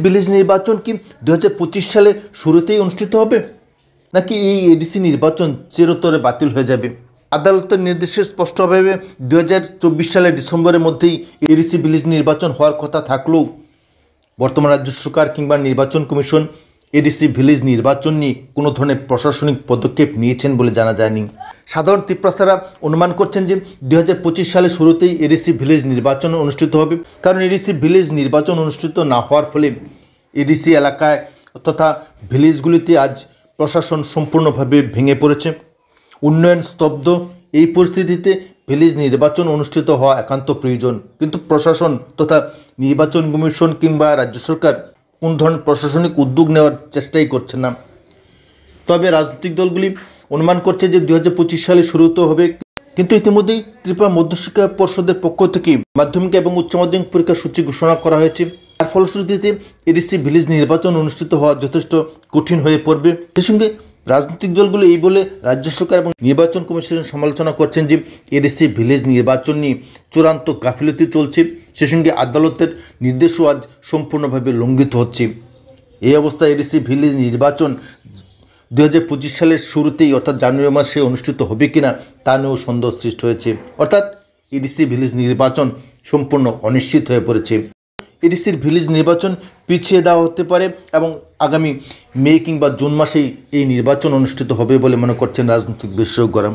Village নির্বাচন কি 2025 সালের শুরুতেই অনুষ্ঠিত হবে, নাকি এই এডিসি নির্বাচন চিরতরে বাতিল হয়ে যাবে? আদালতের নির্দেশে স্পষ্টভাবে 2024 সালের ডিসেম্বরের মধ্যেই এডিসি ভিলেজ নির্বাচন হওয়ার কথা থাকলেও বর্তমান রাজ্য সরকার কিংবা নির্বাচন কমিশন এডিসি ভিলেজ নির্বাচন নিয়ে কোনো ধরনের প্রশাসনিক পদক্ষেপ নিয়েছেন বলে জানা যায়নি। সাধারণ তিপ্রাসারা অনুমান করছেন যে 2025 সালের শুরুতেই এডিসি ভিলেজ নির্বাচন অনুষ্ঠিত হবে, কারণ এডিসি ভিলেজ নির্বাচন অনুষ্ঠিত না হওয়ার ফলে এডিসি এলাকায় তথা ভিলেজগুলিতে আজ প্রশাসন সম্পূর্ণভাবে ভেঙে পড়েছে, উন্নয়ন স্তব্ধ। এই পরিস্থিতিতে ভিলেজ নির্বাচন অনুষ্ঠিত হওয়া একান্ত প্রয়োজন, কিন্তু প্রশাসন তথা নির্বাচন কমিশন কিংবা রাজ্য সরকার কোন ধরনের প্রশাসনিক উদ্যোগ নেওয়ার চেষ্টাই করছে না। তবে রাজনৈতিক দলগুলি অনুমান করছে যে 2025 সালে শুরুতে হবে, কিন্তু ইতিমধ্যেই ত্রিপুরা মধ্যশিক্ষা পর্ষদের পক্ষ থেকে মাধ্যমিক এবং উচ্চ মাধ্যমিক পরীক্ষার সূচি ঘোষণা করা হয়েছে। তার ফলশ্রুতিতে এডিসি ভিলেজ নির্বাচন অনুষ্ঠিত হওয়া যথেষ্ট কঠিন হয়ে পড়বে। সেই সঙ্গে রাজনৈতিক দলগুলো এই বলে রাজ্য সরকার এবং নির্বাচন কমিশনের সমালোচনা করছেন যে এডিসি ভিলেজ নির্বাচন নিয়ে চূড়ান্ত গাফিলতি চলছে, সে সঙ্গে আদালতের নির্দেশও আজ সম্পূর্ণভাবে লঙ্ঘিত হচ্ছে। এই অবস্থায় এডিসি ভিলেজ নির্বাচন 2025 সালের শুরুতেই অর্থাৎ জানুয়ারি মাসে অনুষ্ঠিত হবে কিনা তা নিয়েও সন্দেহ সৃষ্টি হয়েছে, অর্থাৎ এডিসি ভিলেজ নির্বাচন সম্পূর্ণ অনিশ্চিত হয়ে পড়েছে। এডিসির ভিলেজ নির্বাচন পিছিয়ে দেওয়া হতে পারে এবং আগামী মে কিংবা জুন মাসেই এই নির্বাচন অনুষ্ঠিত হবে বলে মনে করছেন রাজনৈতিক বিশেষজ্ঞরা।